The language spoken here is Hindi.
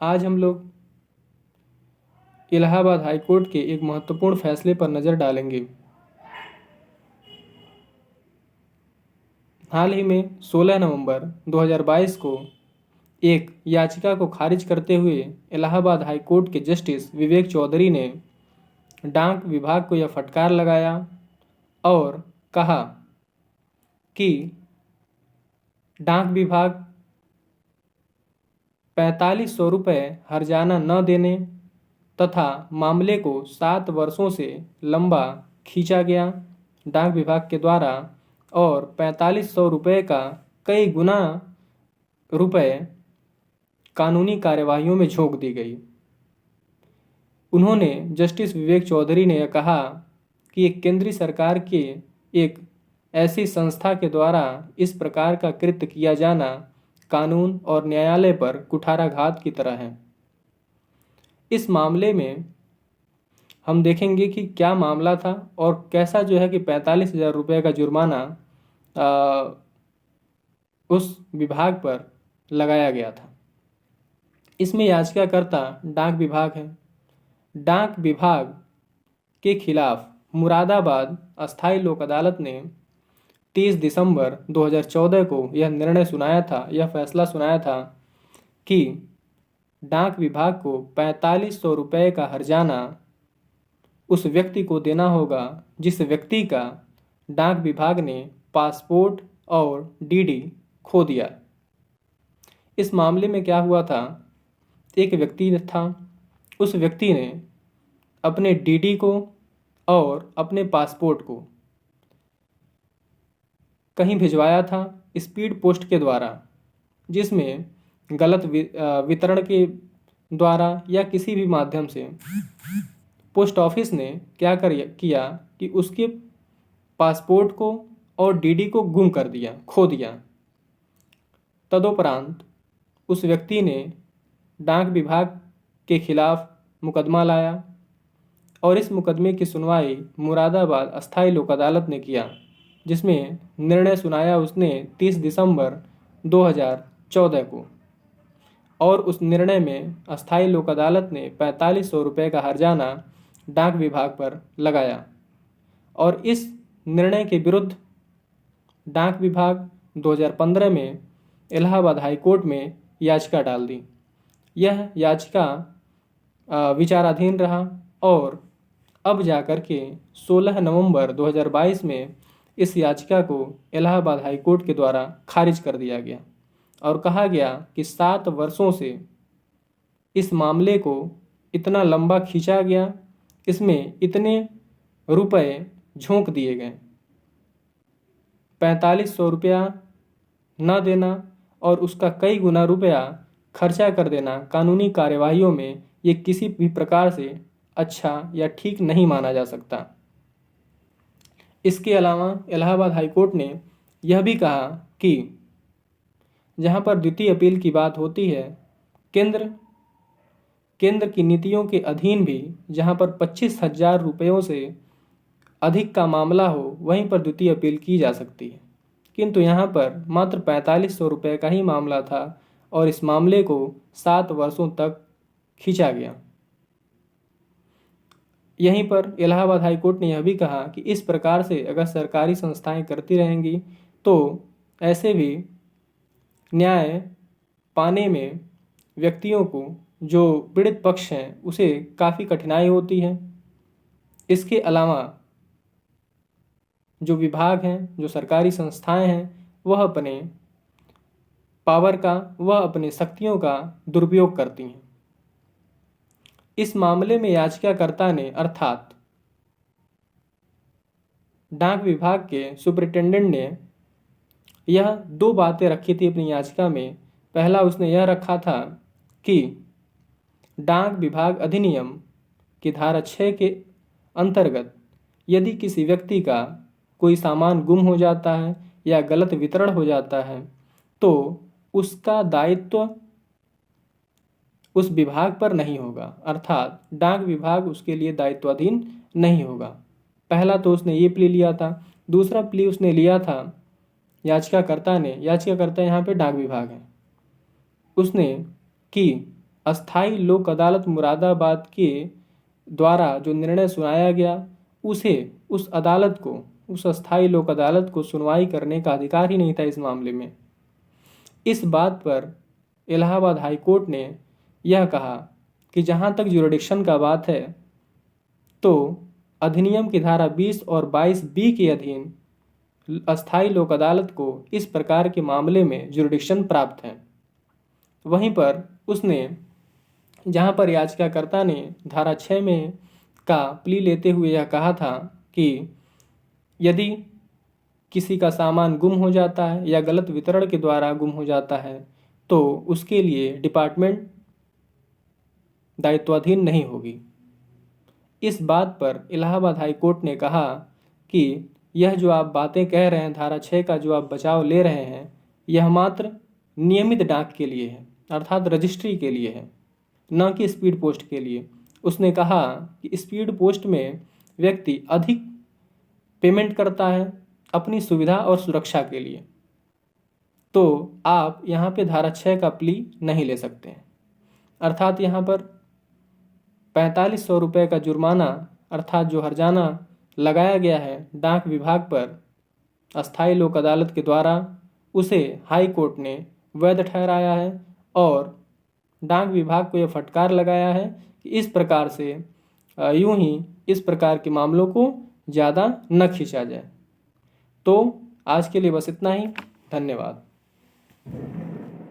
आज हम लोग इलाहाबाद हाई कोर्ट के एक महत्वपूर्ण फैसले पर नज़र डालेंगे। हाल ही में 16 नवंबर 2022 को एक याचिका को खारिज करते हुए इलाहाबाद हाई कोर्ट के जस्टिस विवेक चौधरी ने डाक विभाग को यह फटकार लगाया और कहा कि डाक विभाग 4500 रुपये हर्जाना न देने तथा मामले को 7 वर्षों से लंबा खींचा गया डाक विभाग के द्वारा और 4500 रुपये का कई गुना रुपए कानूनी कार्यवाहियों में झोंक दी गई। उन्होंने जस्टिस विवेक चौधरी ने यह कहा कि एक केंद्रीय सरकार के एक ऐसी संस्था के द्वारा इस प्रकार का कृत्य किया जाना कानून और न्यायालय पर कुठाराघात की तरह है। इस मामले में हम देखेंगे कि क्या मामला था और कैसा जो है कि 45,000 रुपये का जुर्माना उस विभाग पर लगाया गया था। इसमें याचिकाकर्ता डाक विभाग है। डाक विभाग के खिलाफ मुरादाबाद अस्थायी लोक अदालत ने 30 दिसंबर 2014 को यह निर्णय सुनाया था, यह फैसला सुनाया था कि डाक विभाग को 4500 रुपये का हर्जाना उस व्यक्ति को देना होगा जिस व्यक्ति का डाक विभाग ने पासपोर्ट और डीडी खो दिया। इस मामले में क्या हुआ था, एक व्यक्ति था, उस व्यक्ति ने अपने डीडी को और अपने पासपोर्ट को कहीं भिजवाया था स्पीड पोस्ट के द्वारा, जिसमें गलत वितरण के द्वारा या किसी भी माध्यम से पोस्ट ऑफिस ने क्या किया कि उसके पासपोर्ट को और डीडी को गुम कर दिया, खो दिया। तदुपरांत उस व्यक्ति ने डाक विभाग के खिलाफ मुकदमा लाया और इस मुकदमे की सुनवाई मुरादाबाद अस्थायी लोक अदालत ने किया, जिसमें निर्णय सुनाया उसने 30 दिसंबर 2014 को। और उस निर्णय में अस्थायी लोक अदालत ने 4500 रुपये का हर्जाना डाक विभाग पर लगाया और इस निर्णय के विरुद्ध डाक विभाग 2015 में इलाहाबाद हाई कोर्ट में याचिका डाल दी। यह याचिका विचाराधीन रहा और अब जाकर के 16 नवंबर 2022 में इस याचिका को इलाहाबाद हाई कोर्ट के द्वारा खारिज कर दिया गया और कहा गया कि 7 वर्षों से इस मामले को इतना लंबा खींचा गया, इसमें इतने रुपए झोंक दिए गए। 4500 रुपया न देना और उसका कई गुना रुपया खर्चा कर देना कानूनी कार्यवाहियों में ये किसी भी प्रकार से अच्छा या ठीक नहीं माना जा सकता। इसके अलावा इलाहाबाद हाई कोर्ट ने यह भी कहा कि जहां पर द्वितीय अपील की बात होती है, केंद्र की नीतियों के अधीन भी जहां पर 25,000 रुपयों से अधिक का मामला हो वहीं पर द्वितीय अपील की जा सकती है, किंतु यहाँ पर मात्र 4500 रुपये का ही मामला था और इस मामले को 7 वर्षों तक खींचा गया। यहीं पर इलाहाबाद हाई कोर्ट ने यह भी कहा कि इस प्रकार से अगर सरकारी संस्थाएं करती रहेंगी तो ऐसे भी न्याय पाने में व्यक्तियों को, जो पीड़ित पक्ष हैं, उसे काफ़ी कठिनाई होती है। इसके अलावा जो विभाग हैं, जो सरकारी संस्थाएं हैं, वह अपने पावर का, वह अपने शक्तियों का दुरुपयोग करती हैं। इस मामले में याचिकाकर्ता ने अर्थात डाक विभाग के सुपरिटेंडेंट ने यह 2 बातें रखी थी अपनी याचिका में। पहला उसने यह रखा था कि डाक विभाग अधिनियम की धारा 6 के अंतर्गत यदि किसी व्यक्ति का कोई सामान गुम हो जाता है या गलत वितरण हो जाता है तो उसका दायित्व उस विभाग पर नहीं होगा, अर्थात डाक विभाग उसके लिए दायित्वाधीन नहीं होगा। पहला तो उसने ये प्ली लिया था। दूसरा प्ली उसने लिया था याचिकाकर्ता यहाँ पे डाक विभाग है, उसने कि अस्थाई लोक अदालत मुरादाबाद के द्वारा जो निर्णय सुनाया गया उसे उस अदालत को उस अस्थाई लोक अदालत को सुनवाई करने का अधिकार ही नहीं था इस मामले में। इस बात पर इलाहाबाद हाई कोर्ट ने यह कहा कि जहाँ तक जुरिडिक्शन का बात है तो अधिनियम की धारा 20 और 22B के अधीन अस्थाई लोक अदालत को इस प्रकार के मामले में जुरिडिक्शन प्राप्त है। वहीं पर उसने जहाँ पर याचिकाकर्ता ने धारा 6 में का प्ली लेते हुए यह कहा था कि यदि किसी का सामान गुम हो जाता है या गलत वितरण के द्वारा गुम हो जाता है तो उसके लिए डिपार्टमेंट दायित्वाधीन नहीं होगी। इस बात पर इलाहाबाद हाई कोर्ट ने कहा कि यह जो आप बातें कह रहे हैं, धारा 6 का जो आप बचाव ले रहे हैं, यह मात्र नियमित डाक के लिए है, अर्थात रजिस्ट्री के लिए है, न कि स्पीड पोस्ट के लिए। उसने कहा कि स्पीड पोस्ट में व्यक्ति अधिक पेमेंट करता है अपनी सुविधा और सुरक्षा के लिए, तो आप यहाँ पे धारा 6 का प्ली नहीं ले सकते हैं। अर्थात यहाँ पर 4500 रुपये का जुर्माना अर्थात जो हर्जाना लगाया गया है डाक विभाग पर अस्थाई लोक अदालत के द्वारा, उसे हाई कोर्ट ने वैध ठहराया है और डाक विभाग को यह फटकार लगाया है कि इस प्रकार से यूं ही इस प्रकार के मामलों को ज़्यादा न खींचा जाए। तो आज के लिए बस इतना ही। धन्यवाद।